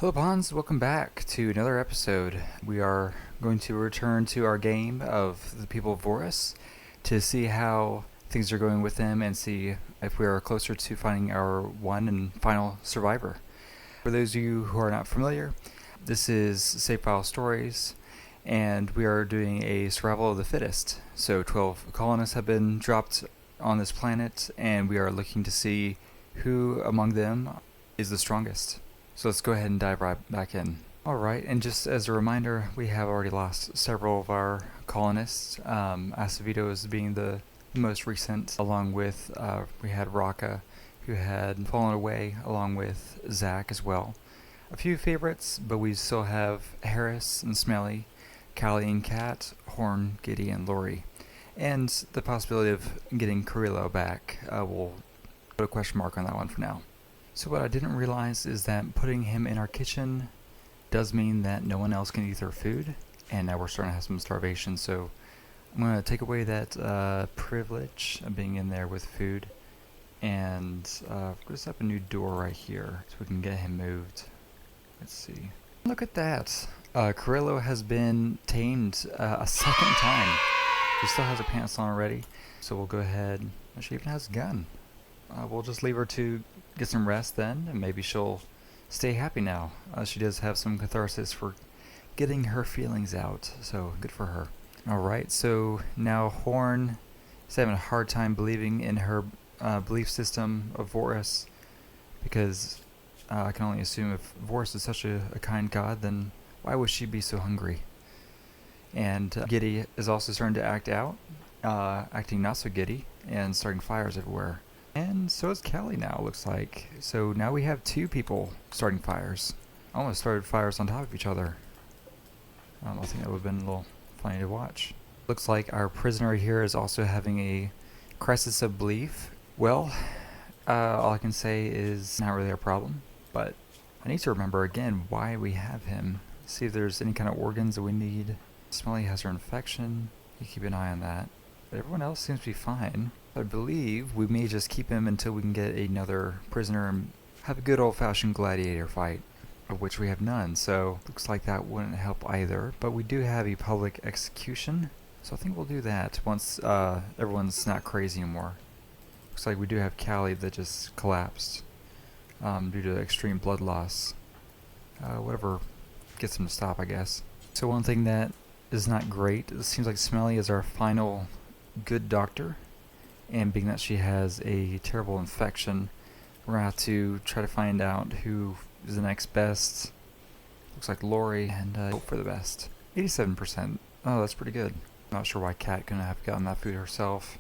Hello Pawns, welcome back to another episode. We are going to return to our game of the people of Vorus to see how things are going with them and see if we are closer to finding our one and final survivor. For those of you who are not familiar, this is Save File Stories, and we are doing a survival of the fittest. So 12 colonists have been dropped on this planet, and we are looking to see who among them is the strongest. So let's go ahead and dive right back in. Alright, and just as a reminder, we have already lost several of our colonists. Acevedo is being the most recent, along with, we had Raka, who had fallen away, along with Zach as well. A few favorites, but we still have Harris and Smelly, Cali and Kat, Horne, Giddy, and Lori. And the possibility of getting Carrillo back, we'll put a question mark on that one for now. So what I didn't realize is that putting him in our kitchen does mean that no one else can eat their food, and now we're starting to have some starvation, so I'm going to take away that privilege of being in there with food, and just up a new door right here so we can get him moved. Let's see. Look at that! Carrillo has been tamed a second time. He still has her pants on already, so we'll go ahead. She even has a gun. We'll just leave her to get some rest then, and maybe she'll stay happy now. She does have some catharsis for getting her feelings out, so good for her. Alright, so now Horne is having a hard time believing in her belief system of Vorus, because I can only assume if Vorus is such a kind god, then why would she be so hungry? And Giddy is also starting to act out, acting not so giddy, and starting fires everywhere. And so is Cali now, looks like. So now we have two people starting fires. Almost started fires on top of each other. I think that would have been a little funny to watch. Looks like our prisoner here is also having a crisis of belief. Well, all I can say is not really a problem, but I need to remember again why we have him. See if there's any kind of organs that we need. Smelly has her infection. You keep an eye on that. But everyone else seems to be fine. I believe we may just keep him until we can get another prisoner and have a good old-fashioned gladiator fight, of which we have none, so looks like that wouldn't help either. But we do have a public execution, so I think we'll do that once everyone's not crazy anymore. Looks like we do have Cali that just collapsed due to extreme blood loss. Whatever gets him to stop, I guess. So one thing that is not great, it seems like Smelly is our final good doctor. And being that she has a terrible infection, we're going to have to try to find out who is the next best. Looks like Lori, and hope for the best. 87%. Oh, that's pretty good. Not sure why Kat couldn't have gotten that food herself.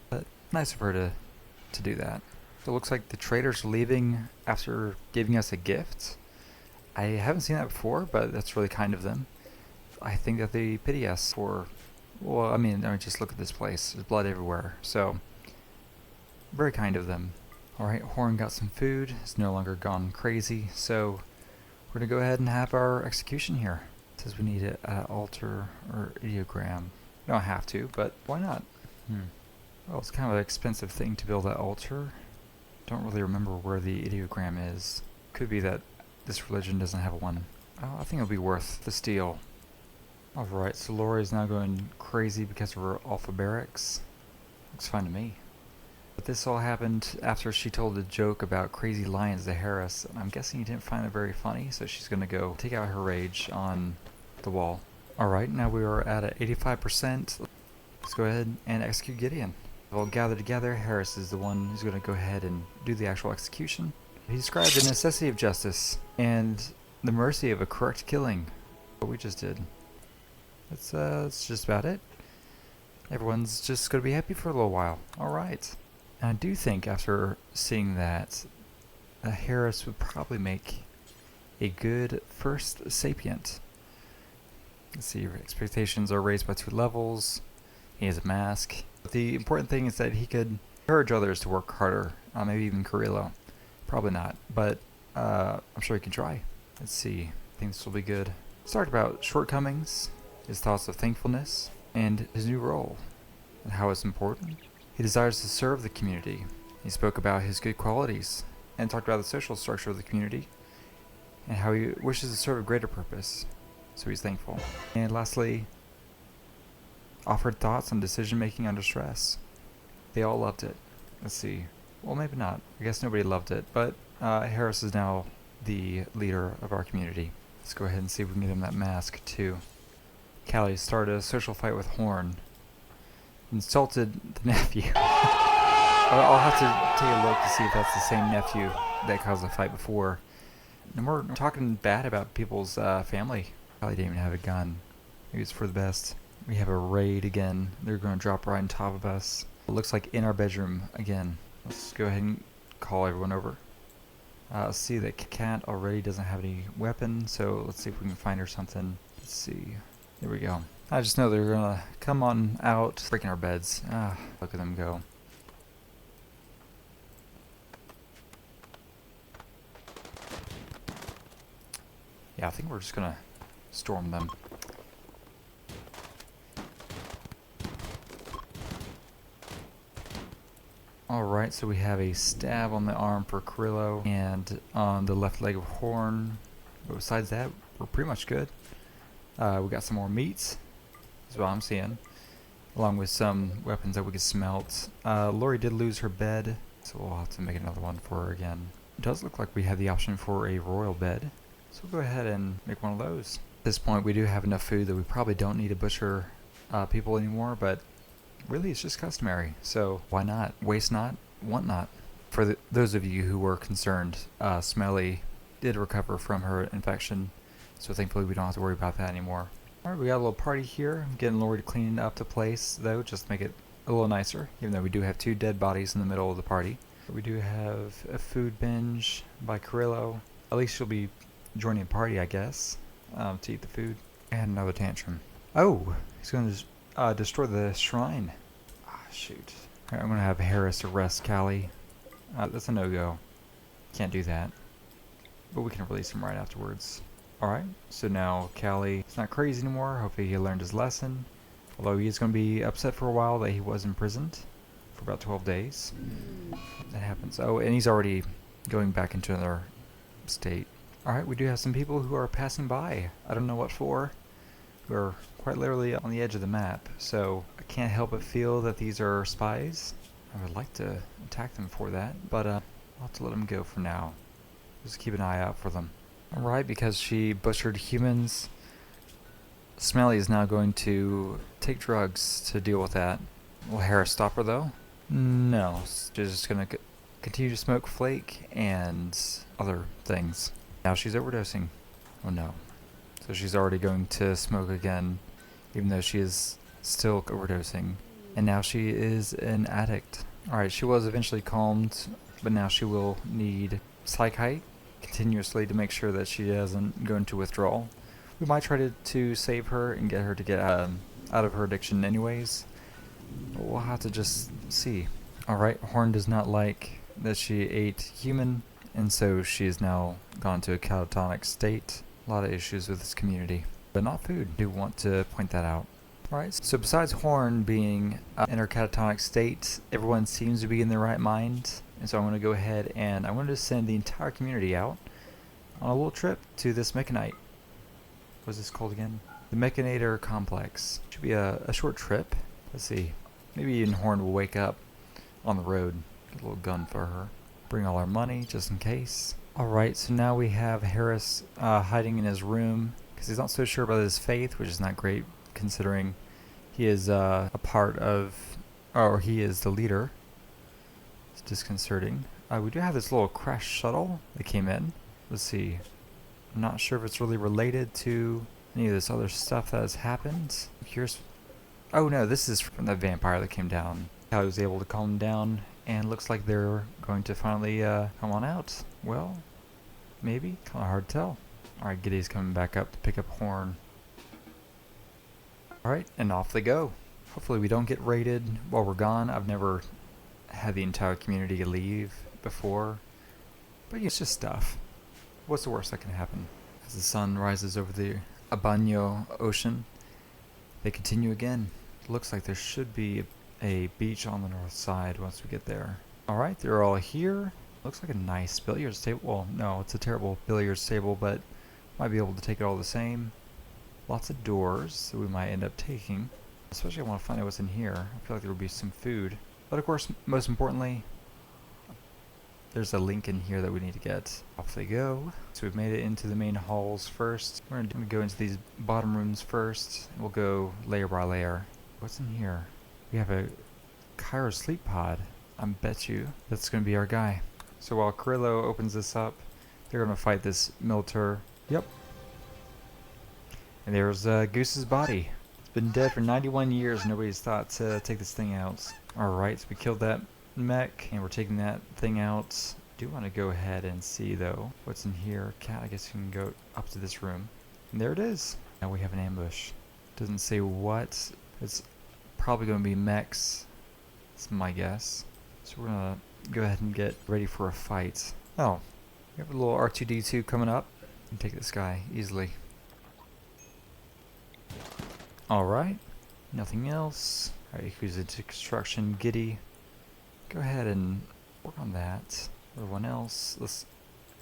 But nice of her to do that. So it looks like the traders are leaving after giving us a gift. I haven't seen that before, but that's really kind of them. I think that they pity us for... Well, I mean, just look at this place. There's blood everywhere. So, very kind of them. Alright, Horne got some food. It's no longer gone crazy. So, we're going to go ahead and have our execution here. It says we need an altar or ideogram. We don't have to, but why not? Well, it's kind of an expensive thing to build that altar. Don't really remember where the ideogram is. Could be that this religion doesn't have one. Oh, I think it'll be worth the steal. Alright, so Lori is now going crazy because of her alpha barracks. Looks fine to me. But this all happened after she told a joke about crazy lions to Harris, and I'm guessing he didn't find it very funny, so she's going to go take out her rage on the wall. Alright, now we are at 85%. Let's go ahead and execute Gideon. We'll gather together. Harris is the one who's going to go ahead and do the actual execution. He described the necessity of justice and the mercy of a correct killing. What we just did. That's just about it. Everyone's just going to be happy for a little while. Alright. And I do think after seeing that, Harris would probably make a good first sapient. Let's see, expectations are raised by 2 levels. He has a mask. But the important thing is that he could encourage others to work harder. Maybe even Carrillo. Probably not, but I'm sure he can try. Let's see. I think this will be good. Let's talk about shortcomings. His thoughts of thankfulness, and his new role, and how it's important. He desires to serve the community. He spoke about his good qualities, and talked about the social structure of the community, and how he wishes to serve a greater purpose, so he's thankful. And lastly, offered thoughts on decision making under stress. They all loved it. Let's see. Well, maybe not. I guess nobody loved it, but Harris is now the leader of our community. Let's go ahead and see if we can get him that mask too. Cali started a social fight with Horne. Insulted the nephew. I'll have to take a look to see if that's the same nephew that caused the fight before. And we're talking bad about people's family. Cali didn't even have a gun. Maybe it's for the best. We have a raid again. They're going to drop right on top of us. It looks like in our bedroom again. Let's go ahead and call everyone over. See that Cat already doesn't have any weapon, so let's see if we can find her something. Let's see. There we go. I just know they're going to come on out, breaking our beds. Look at them go. Yeah, I think we're just going to storm them. Alright, so we have a stab on the arm for Carrillo and on the left leg of Horne. But besides that, we're pretty much good. We got some more meats, is what I'm seeing, along with some weapons that we can smelt. Lori did lose her bed, so we'll have to make another one for her again. It does look like we have the option for a royal bed, so we'll go ahead and make one of those. At this point, we do have enough food that we probably don't need to butcher people anymore, but really, it's just customary, so why not? Waste not, want not. For those of you who were concerned, Smelly did recover from her infection, so thankfully we don't have to worry about that anymore. Alright, we got a little party here. I'm getting Lori to clean up the place, though, just to make it a little nicer, even though we do have 2 dead bodies in the middle of the party. We do have a food binge by Carrillo. At least she'll be joining a party, I guess, to eat the food. And another tantrum. Oh, he's going to destroy the shrine. Shoot. Alright, I'm going to have Harris arrest Cali. That's a no-go. Can't do that. But we can release him right afterwards. Alright, so now Cali is not crazy anymore. Hopefully he learned his lesson. Although he is going to be upset for a while that he was imprisoned for about 12 days. That happens. Oh, and he's already going back into another state. Alright, we do have some people who are passing by. I don't know what for. We're quite literally on the edge of the map, so I can't help but feel that these are spies. I would like to attack them for that, but I'll have to let them go for now. Just keep an eye out for them. Alright, because she butchered humans, Smelly is now going to take drugs to deal with that. Will Harris stop her though? No, she's just going to continue to smoke flake and other things. Now she's overdosing. Oh no. So she's already going to smoke again, even though she is still overdosing. And now she is an addict. Alright, she was eventually calmed, but now she will need psychite continuously to make sure that she doesn't go into withdrawal. We might try to save her and get her to get out of her addiction anyways. But we'll have to just see. Alright, Horne does not like that she ate human, and so she is now gone to a catatonic state. A lot of issues with this community, but not food. I do want to point that out. Alright, so besides Horne being in her catatonic state, everyone seems to be in their right mind, and so I'm going to go ahead and I'm going to send the entire community out on a little trip to this mechanite. What's this called again? The Mechanator Complex. Should be a short trip. Let's see. Maybe even Horne will wake up on the road. Get a little gun for her. Bring all our money just in case. Alright, so now we have Harris hiding in his room because he's not so sure about his faith, which is not great considering he is a part of, or he is the leader. It's disconcerting. We do have this little crash shuttle that came in. Let's see. I'm not sure if it's really related to any of this other stuff that has happened. Here's, oh no, this is from the vampire that came down. I was able to calm him down, and looks like they're going to finally come on out. Well, maybe. Kind of hard to tell. Alright, Giddy's coming back up to pick up Horne. Alright, and off they go. Hopefully we don't get raided while we're gone. I've never had the entire community leave before. But it's just stuff. What's the worst that can happen? As the sun rises over the Abano Ocean, they continue again. It looks like there should be a beach on the north side once we get there. Alright, they're all here. Looks like a nice billiards table. Well, no, it's a terrible billiards table, but might be able to take it all the same. Lots of doors that we might end up taking. Especially I want to find out what's in here. I feel like there will be some food. But of course, most importantly, there's a link in here that we need to get. Off they go. So we've made it into the main halls first. We're going to go into these bottom rooms first. We'll go layer by layer. What's in here? We have a Cairo sleep pod. I bet you that's going to be our guy. So while Carrillo opens this up, they're going to fight this Milter. Yep. And there's Goose's body. It's been dead for 91 years. Nobody's thought to take this thing out. Alright, so we killed that mech, and we're taking that thing out. Do want to go ahead and see, though, what's in here. Cat, I guess you can go up to this room. And there it is. Now we have an ambush. Doesn't say what. It's probably going to be mechs. That's my guess. So we're going to go ahead and get ready for a fight. Oh, we have a little R2-D2 coming up. You can take this guy easily. Alright, nothing else. Alright, who's into construction? Giddy. Go ahead and work on that. Everyone else, let's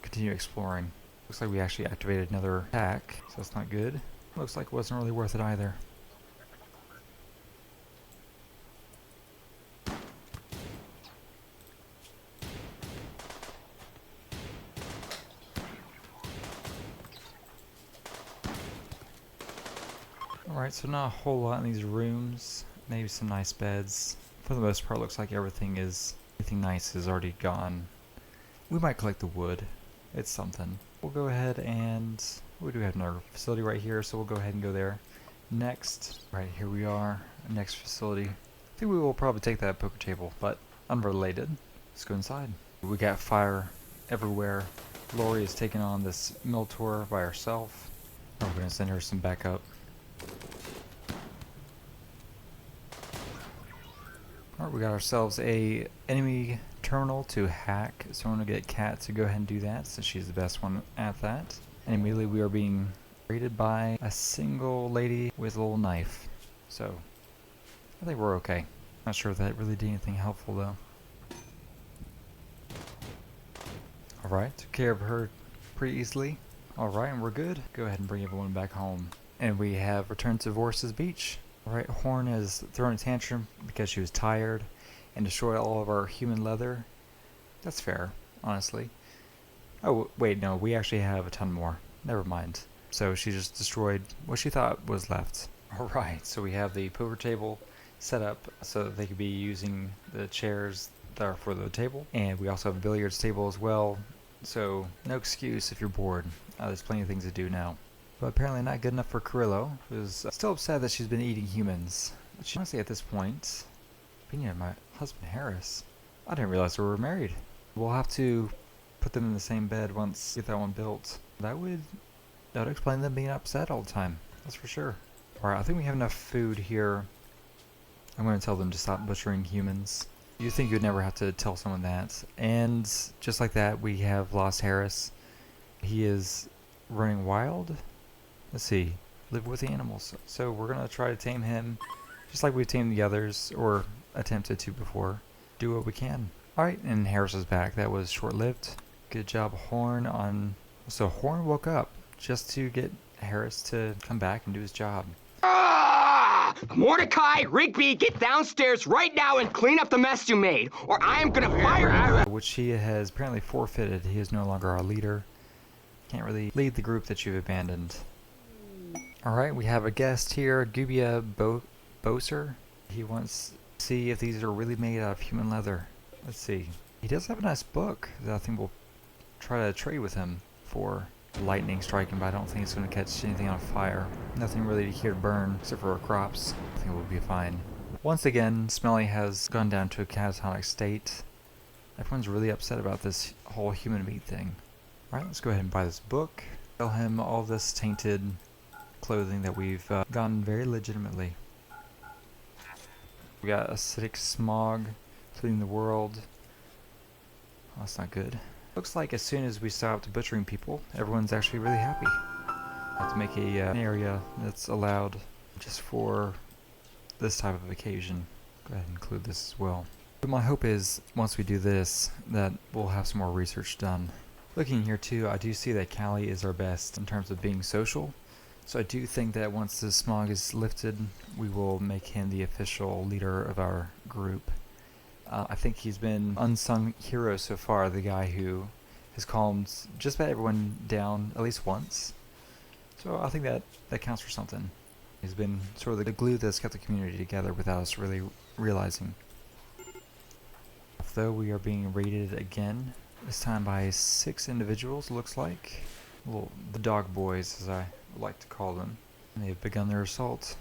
continue exploring. Looks like we actually activated another attack, so that's not good. Looks like it wasn't really worth it either. Alright, so not a whole lot in these rooms. Maybe some nice beds. For the most part, looks like everything nice is already gone. We might collect the wood. It's something. We'll go ahead and we do have another facility right here, so we'll go ahead and go there. Next, right here we are. Next facility. I think we will probably take that poker table, but unrelated. Let's go inside. We got fire everywhere. Lori is taking on this mill tour by herself. We're gonna send her some backup. Alright, we got ourselves a enemy terminal to hack, so I'm going to get Kat to go ahead and do that since she's the best one at that. And immediately we are being raided by a single lady with a little knife. So, I think we're okay. Not sure if that really did anything helpful though. Alright, took care of her pretty easily. Alright, and we're good. Go ahead and bring everyone back home. And we have returned to Vorus's beach. Alright, Horne has thrown a tantrum because she was tired and destroyed all of our human leather. That's fair, honestly. Oh, wait, no, we actually have a ton more. Never mind. So she just destroyed what she thought was left. Alright, so we have the poker table set up so that they could be using the chairs that are for the table. And we also have a billiards table as well. So no excuse if you're bored. There's plenty of things to do now. But apparently not good enough for Carrillo, who's still upset that she's been eating humans. But she honestly at this point, opinion of my husband Harris, I didn't realize we were married. We'll have to put them in the same bed once we get that one built. That would explain them being upset all the time, that's for sure. Alright, I think we have enough food here. I'm going to tell them to stop butchering humans. You'd think you'd never have to tell someone that. And just like that, we have lost Harris. He is running wild. Let's see, live with the animals. So we're going to try to tame him, just like we've tamed the others, or attempted to before. Do what we can. Alright, and Harris is back. That was short-lived. Good job, Horne, on... So Horne woke up just to get Harris to come back and do his job. Mordecai, Rigby, get downstairs right now and clean up the mess you made, or I am going to fire you! Which he has apparently forfeited. He is no longer our leader. Can't really lead the group that you've abandoned. Alright, we have a guest here, Gubia Boser. He wants to see if these are really made out of human leather. Let's see. He does have a nice book that I think we'll try to trade with him for lightning striking, but I don't think it's going to catch anything on fire. Nothing really here to burn except for our crops. I think we'll be fine. Once again, Smelly has gone down to a catatonic state. Everyone's really upset about this whole human meat thing. Alright, let's go ahead and buy this book. Sell him all this tainted clothing that we've gotten very legitimately. We got acidic smog polluting the world. Oh, that's not good. Looks like as soon as we stopped butchering people, everyone's actually really happy. I have to make an area that's allowed just for this type of occasion. Go ahead and include this as well. But my hope is, once we do this, that we'll have some more research done. Looking here too, I do see that Cali is our best in terms of being social. So I do think that once the smog is lifted, we will make him the official leader of our group. I think he's been unsung hero so far, the guy who has calmed just about everyone down at least once. So I think that counts for something. He's been sort of the glue that's kept the community together without us really realizing. Though we are being raided again, this time by 6 individuals, looks like. Well, the dog boys, as I like to call them. And they've begun their assault.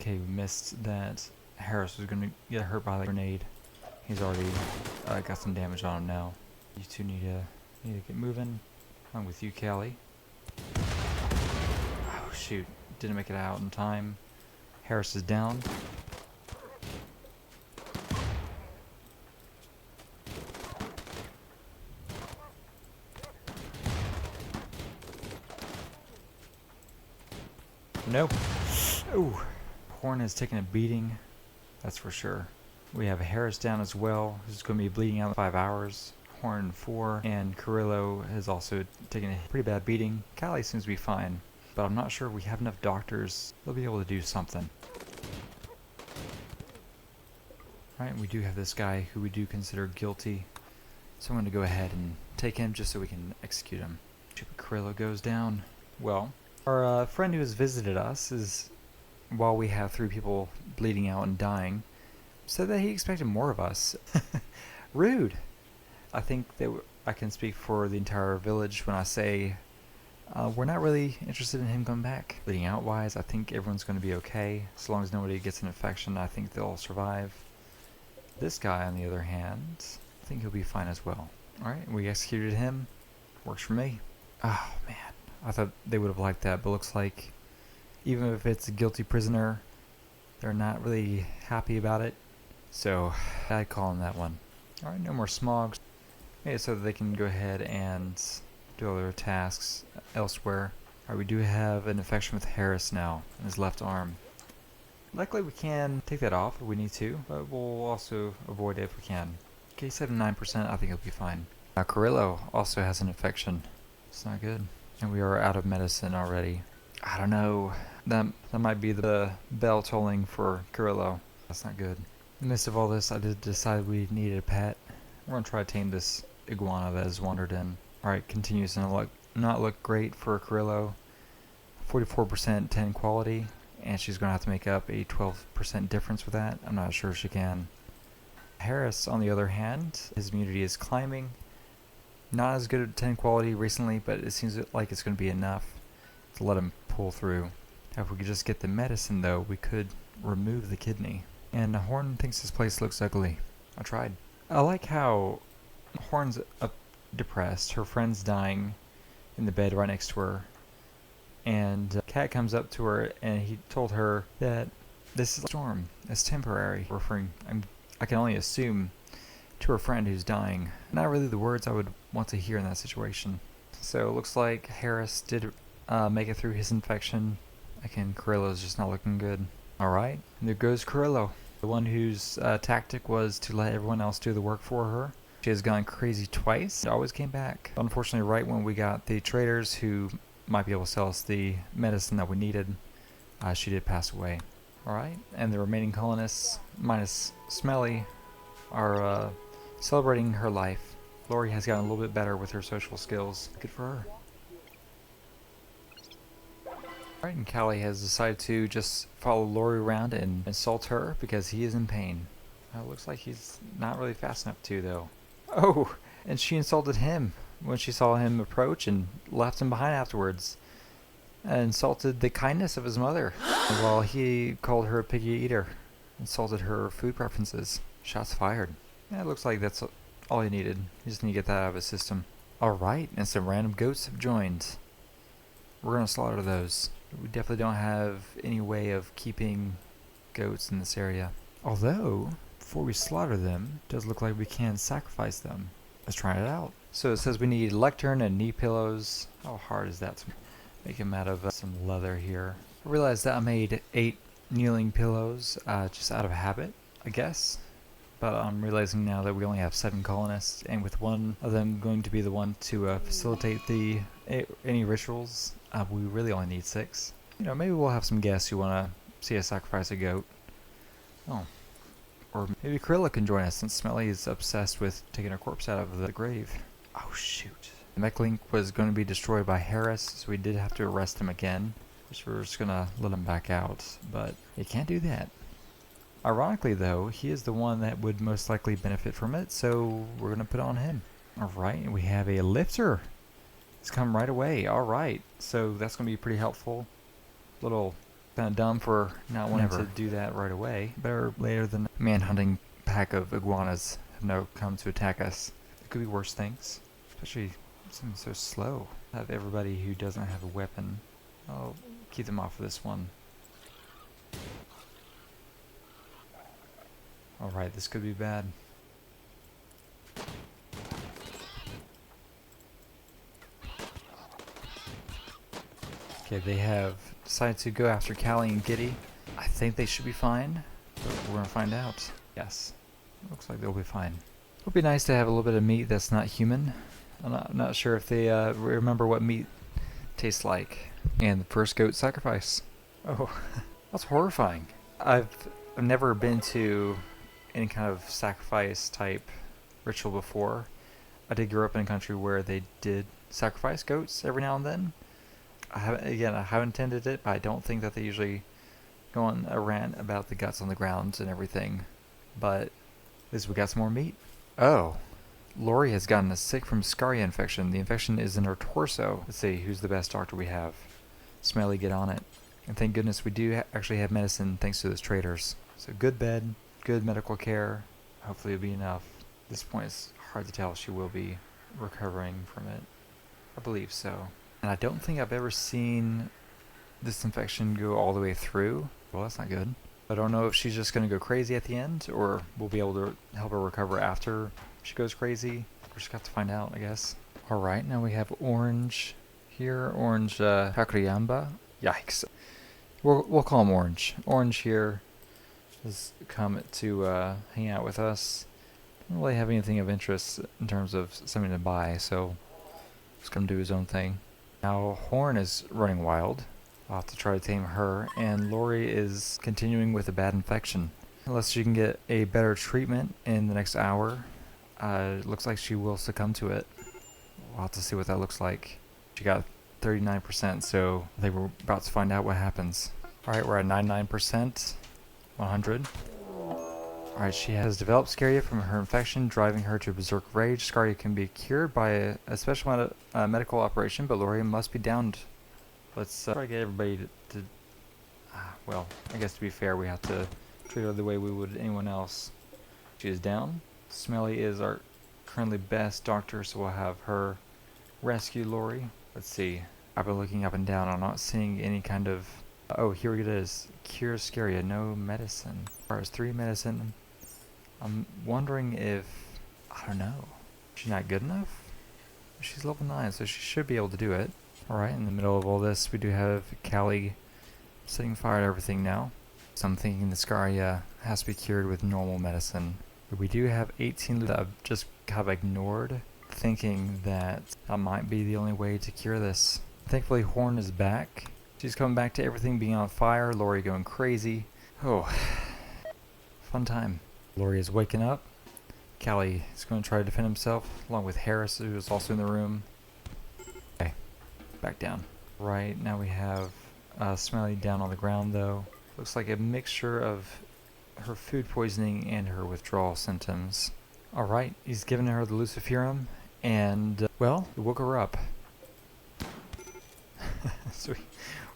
Okay, we missed that Harris was going to get hurt by the grenade. He's already got some damage on him now. You two need to get moving. I'm with you, Cali. Oh shoot, didn't make it out in time. Harris is down. No. Ooh. Horne has taken a beating, that's for sure. We have Harris down as well, who's going to be bleeding out in 5 hours. Horne 4, and Carrillo has also taken a pretty bad beating. Cali seems to be fine, but I'm not sure if we have enough doctors. They'll be able to do something. Alright, we do have this guy who we do consider guilty, so I'm going to go ahead and take him just so we can execute him. Carrillo goes down. Well, our friend who has visited us is, while we have 3 people bleeding out and dying, said that he expected more of us. Rude. I think that I can speak for the entire village when I say we're not really interested in him coming back. Bleeding out wise, I think everyone's going to be okay. As long as nobody gets an infection, I think they'll survive. This guy, on the other hand, I think he'll be fine as well. Alright, we executed him. Works for me. Oh man, I thought they would have liked that, but looks like even if it's a guilty prisoner, they're not really happy about it. So I'd call on that one. Alright, no more smog. Made it so that they can go ahead and do all their tasks elsewhere. Alright, we do have an infection with Harris now in his left arm. Luckily we can take that off if we need to, but we'll also avoid it if we can. Okay, 79%, I think it'll be fine. Now Carrillo also has an infection. It's not good. And we are out of medicine already. I don't know. That might be the bell tolling for Carrillo. That's not good. In the midst of all this, I did decide we needed a pet. We're going to try to tame this iguana that has wandered in. Alright, continues to not look great for Carrillo. 44% 10 quality, and she's going to have to make up a 12% difference with that. I'm not sure she can. Harris, on the other hand, his immunity is climbing. Not as good at 10 quality recently, but it seems like it's going to be enough to let him pull through. If we could just get the medicine, though, we could remove the kidney. And Horne thinks this place looks ugly. I tried. I like how Horne's depressed. Her friend's dying in the bed right next to her. And Cat comes up to her and he told her that this is a storm. It's temporary. Referring, I can only assume, to her friend who's dying. Not really the words I would want to hear in that situation. So it looks like Harris did make it through his infection. Again, Carrillo's just not looking good. Alright, there goes Carrillo. The one whose tactic was to let everyone else do the work for her. She has gone crazy twice. It always came back. Unfortunately, right when we got the traders who might be able to sell us the medicine that we needed, she did pass away. Alright, and the remaining colonists, minus Smelly, are celebrating her life. Lori has gotten a little bit better with her social skills. Good for her. Alright, and Cali has decided to just follow Lori around and insult her because he is in pain. It looks like he's not really fast enough to, though. Oh, and she insulted him when she saw him approach and left him behind afterwards. And insulted the kindness of his mother while he called her a piggy eater. Insulted her food preferences. Shots fired. Yeah, it looks like that's all he needed. He just need to get that out of his system. Alright, and some random goats have joined. We're going to slaughter those. We definitely don't have any way of keeping goats in this area. Although, before we slaughter them, it does look like we can sacrifice them. Let's try it out. So it says we need lectern and knee pillows. How hard is that to make them out of some leather here? I realized that I made 8 kneeling pillows just out of habit, I guess. But I'm realizing now that we only have 7 colonists, and with one of them going to be the one to facilitate the any rituals, we really only need 6. You know, maybe we'll have some guests who want to see us sacrifice a goat. Oh. Or maybe Carrillo can join us, since Smelly is obsessed with taking a corpse out of the grave. Oh shoot. The mech link was going to be destroyed by Harris, so we did have to arrest him again. Which we're just going to let him back out, but you can't do that. Ironically though, he is the one that would most likely benefit from it, so we're going to put it on him. Alright, we have a lifter. It's come right away. Alright, so that's going to be pretty helpful. A little kind of dumb for not wanting to do that right away. Better later than a manhunting pack of iguanas have now come to attack us. It could be worse things. Especially something so slow. Have everybody who doesn't have a weapon. I'll keep them off of this one. Alright, this could be bad. Okay, they have decided to go after Cali and Giddy. I think they should be fine, but we're gonna find out. Yes, looks like they'll be fine. It would be nice to have a little bit of meat that's not human. I'm not sure if they remember what meat tastes like. And the first goat sacrifice. Oh, that's horrifying. I've never been to any kind of sacrifice type ritual before. I did grow up in a country where they did sacrifice goats every now and then. I haven't intended it, but I don't think that they usually go on a rant about the guts on the ground and everything. But at least we got some more meat. Oh, Lori has gotten sick from scaria infection. The infection is in her torso. Let's see, who's the best doctor we have? Smelly, get on it. And thank goodness we do actually have medicine thanks to those traders. So good bed, good medical care. Hopefully it'll be enough. At this point it's hard to tell if she will be recovering from it. I believe so. And I don't think I've ever seen this infection go all the way through. Well, that's not good. I don't know if she's just going to go crazy at the end, or we'll be able to help her recover after she goes crazy. We're just got to find out, I guess. Alright, now we have Orange here. Orange Hakriamba. Yikes. We'll call him Orange. Orange here has come to hang out with us. Don't really have anything of interest in terms of something to buy, so just gonna do his own thing. Now Horne is running wild. I'll have to try to tame her, and Lori is continuing with a bad infection. Unless she can get a better treatment in the next hour, it looks like she will succumb to it. We'll have to see what that looks like. She got 39%, so I think we're about to find out what happens. Alright, we're at 99%. 100. Alright, she has developed scaria from her infection, driving her to berserk rage. Scaria can be cured by a special medical operation, but Lori must be downed. Let's try to get everybody to well, I guess to be fair, we have to treat her the way we would anyone else. She is down. Smelly is our currently best doctor, so we'll have her rescue Lori. Let's see. I've been looking up and down. I'm not seeing any kind of... Oh, here it is. Cure scaria. No medicine. As far as 3 medicine. I'm wondering if... I don't know. She's not good enough? She's level 9, so she should be able to do it. Alright, in the middle of all this, we do have Cali setting fire to everything now. So I'm thinking the scaria has to be cured with normal medicine. But we do have 18 that I've just kind of ignored, thinking that that might be the only way to cure this. Thankfully, Horne is back. She's coming back to everything being on fire, Lori going crazy. Oh, fun time. Lori is waking up. Cali is going to try to defend himself, along with Harris, who is also in the room. Okay, back down. Right, now we have Smelly down on the ground, though. Looks like a mixture of her food poisoning and her withdrawal symptoms. Alright, he's given her the luciferum, and, well, we woke her up. So we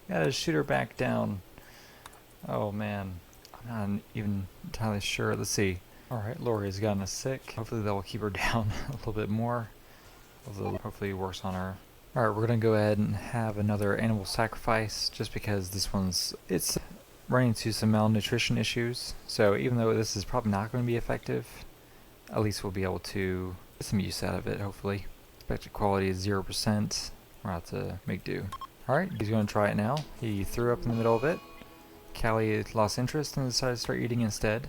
gotta shoot her back down. Oh man, I'm not even entirely sure. Let's see. Alright, Lori has gotten us sick. Hopefully that will keep her down a little bit more. Hopefully it works on her. Alright, we're gonna go ahead and have another animal sacrifice, just because this it's running into some malnutrition issues. So even though this is probably not going to be effective, at least we'll be able to get some use out of it, hopefully. Expected quality is 0%. We'll have to make do. Alright, he's going to try it now. He threw up in the middle of it. Cali lost interest and decided to start eating instead.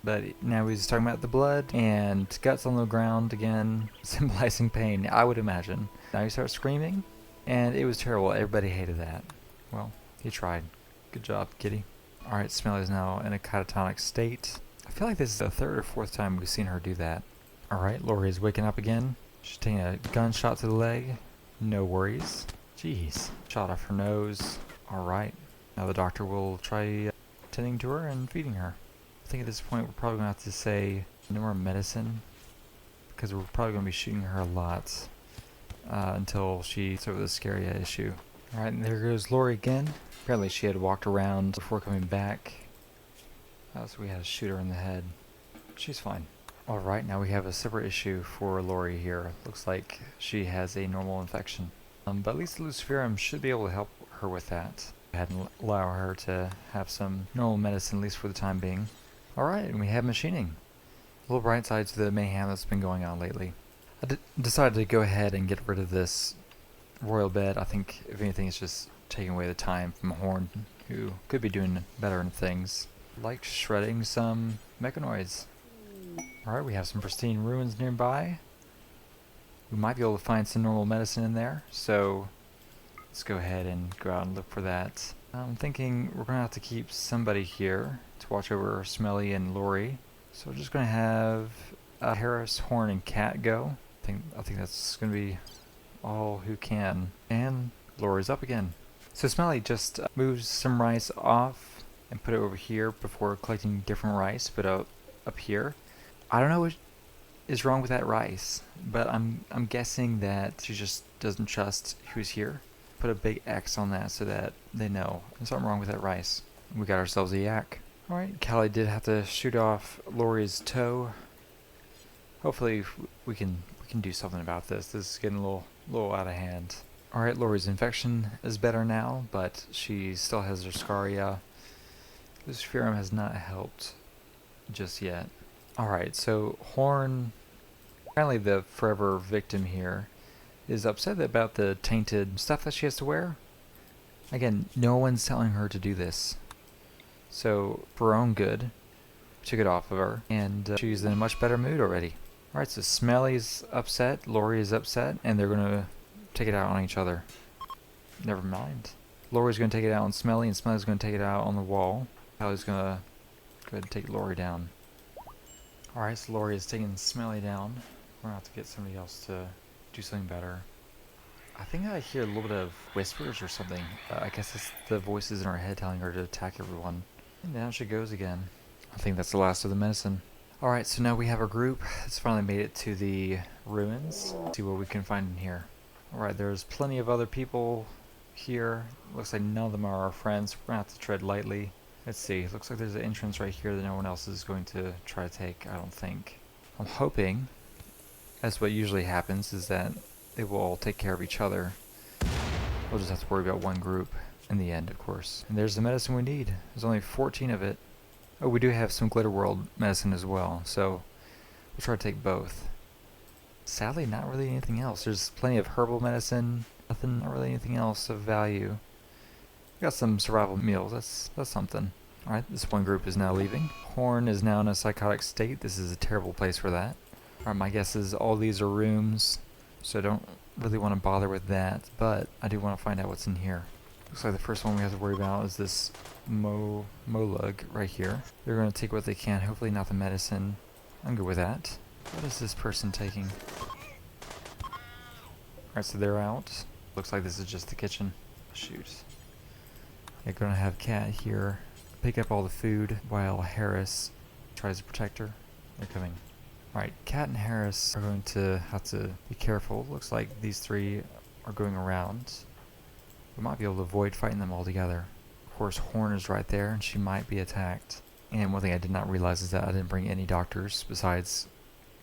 But now he's talking about the blood and guts on the ground again, symbolizing pain, I would imagine. Now he starts screaming, and it was terrible. Everybody hated that. Well, he tried. Good job, Giddy. Alright, Smelly is now in a catatonic state. I feel like this is the third or fourth time we've seen her do that. Alright, Lori is waking up again. She's taking a gunshot to the leg. No worries. Jeez. Shot off her nose. Alright. Now the doctor will try tending to her and feeding her. I think at this point we're probably going to have to say no more medicine, because we're probably going to be shooting her a lot until she gets over the Scaria issue. Alright, and there goes Lori again. Apparently she had walked around before coming back, so we had to shoot her in the head. She's fine. Alright, now we have a separate issue for Lori here. Looks like she has a normal infection. But at least the Luciferium should be able to help her with that. Go ahead and allow her to have some normal medicine, at least for the time being. Alright, and we have machining. A little bright side to the mayhem that's been going on lately. I decided to go ahead and get rid of this royal bed. I think, if anything, it's just taking away the time from Horne, who could be doing better in things. Like shredding some mechanoids. Alright, we have some pristine ruins nearby. We might be able to find some normal medicine in there, so let's go ahead and go out and look for that. I'm thinking we're going to have to keep somebody here to watch over Smelly and Lori. So we're just going to have Harris, Horne, and Cat go. I think that's going to be all who can. And Lori's up again. So Smelly just moves some rice off and put it over here before collecting different rice, but up here. I don't know what is wrong with that rice, but I'm guessing that she just doesn't trust who's here. Put a big X on that so that they know there's something wrong with that rice. We got ourselves a yak. Alright, Cali did have to shoot off Lori's toe. Hopefully we can do something about this. This is getting a little out of hand. Alright, Lori's infection is better now, but she still has her scaria. Luciferium has not helped just yet. Alright, so Horne, apparently the forever victim here, is upset about the tainted stuff that she has to wear. Again, no one's telling her to do this. So, for her own good, we took it off of her, and she's in a much better mood already. Alright, so Smelly's upset, Lori is upset, and they're going to take it out on each other. Never mind. Lori's going to take it out on Smelly, and Smelly's going to take it out on the wall. Cali's going to go ahead and take Lori down. Alright, so Lori is taking Smelly down. We're going to have to get somebody else to do something better. I think I hear a little bit of whispers or something. I guess it's the voices in her head telling her to attack everyone. And down she goes again. I think that's the last of the medicine. Alright, so now we have our group. It's finally made it to the ruins. Let's see what we can find in here. Alright, there's plenty of other people here. Looks like none of them are our friends. We're going to have to tread lightly. Let's see. Looks like there's an entrance right here that no one else is going to try to take, I don't think. I'm hoping, as what usually happens, is that they will all take care of each other. We'll just have to worry about one group in the end, of course. And there's the medicine we need. There's only 14 of it. Oh, we do have some Glitterworld medicine as well, so we'll try to take both. Sadly, not really anything else. There's plenty of herbal medicine, not really anything else of value. We got some survival meals, that's something. Alright, this one group is now leaving. Horne is now in a psychotic state. This is a terrible place for that. Alright, my guess is all these are rooms, so I don't really want to bother with that, but I do want to find out what's in here. Looks like the first one we have to worry about is this Molug right here. They're going to take what they can, hopefully not the medicine. I'm good with that. What is this person taking? Alright, so they're out. Looks like this is just the kitchen. Shoot. They're going to have Cat here pick up all the food while Harris tries to protect her. They're coming. Alright, Cat and Harris are going to have to be careful. Looks like these three are going around. We might be able to avoid fighting them all together. Of course, Horne is right there, and she might be attacked. And one thing I did not realize is that I didn't bring any doctors besides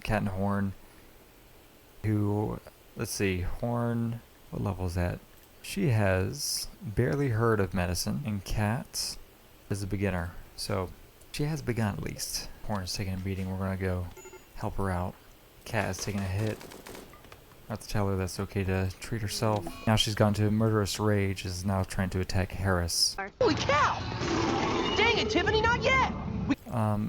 Cat and Horne. Who, let's see, Horne, what level is that? She has barely heard of medicine, and Cat is a beginner. So, she has begun at least. Horne is taking a beating. We're going to go help her out. Cat is taking a hit. have to tell her that's okay to treat herself. Now she's gone to a murderous rage, is now trying to attack Harris. Holy cow! Dang it, Tiffany, not yet!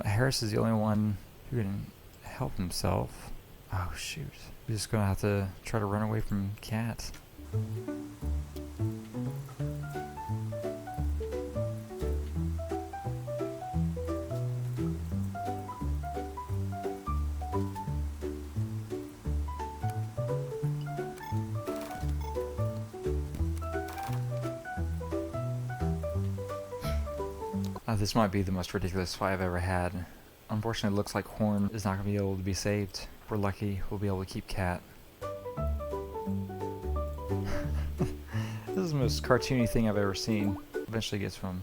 Harris is the only one who can help himself. Oh shoot. We're just gonna have to try to run away from Cat. This might be the most ridiculous fight I've ever had. Unfortunately, it looks like Horne is not going to be able to be saved. If we're lucky, we'll be able to keep Cat. This is the most cartoony thing I've ever seen. Eventually gets to him.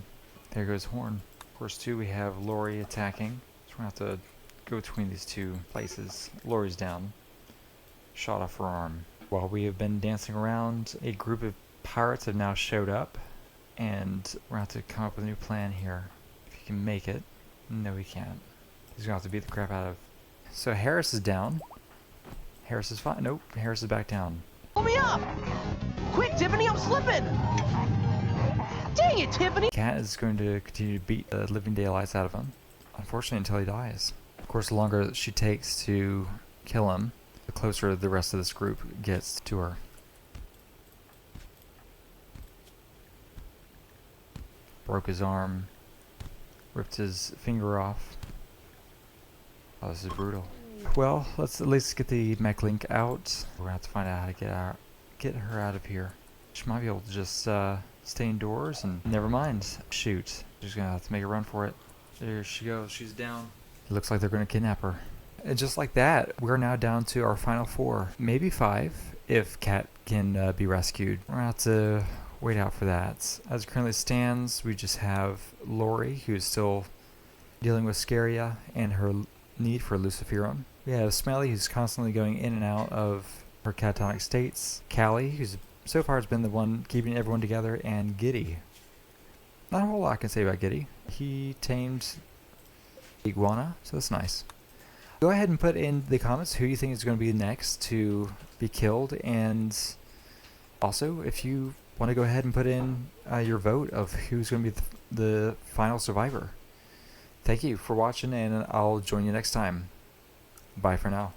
There goes Horne. Of course, too, we have Lori attacking. So we're going to have to go between these two places. Lori's down. Shot off her arm. While we have been dancing around, a group of pirates have now showed up. And we're going to have to come up with a new plan here. If you can make it. No, we can't. He's going to have to beat the crap out of. So Harris is down. Harris is fine. Nope, Harris is back down. Pull me up! Quick, Tiffany, I'm slipping! Dang it, Tiffany! Cat is going to continue to beat the living daylights out of him. Unfortunately, until he dies. Of course, the longer she takes to kill him, the closer the rest of this group gets to her. Broke his arm. Ripped his finger off. Oh, this is brutal. Well, let's at least get the mech link out. We're gonna have to find out how to get her out of here. She might be able to just stay indoors and never mind. Shoot. She's gonna have to make a run for it. There she goes. She's down. It looks like they're gonna kidnap her. And just like that, we're now down to our final 4. Maybe 5 if Cat can be rescued. We're gonna have to wait out for that. As it currently stands, we just have Lori, who's still dealing with Scaria and her need for luciferone. We have Smelly, who's constantly going in and out of her catatonic states. Cali, who's so far has been the one keeping everyone together, and Giddy. Not a whole lot I can say about Giddy. He tamed iguana, so that's nice. Go ahead and put in the comments who you think is going to be next to be killed, and also if you want to go ahead and put in your vote of who's going to be the final survivor. Thank you for watching, and I'll join you next time. Bye for now.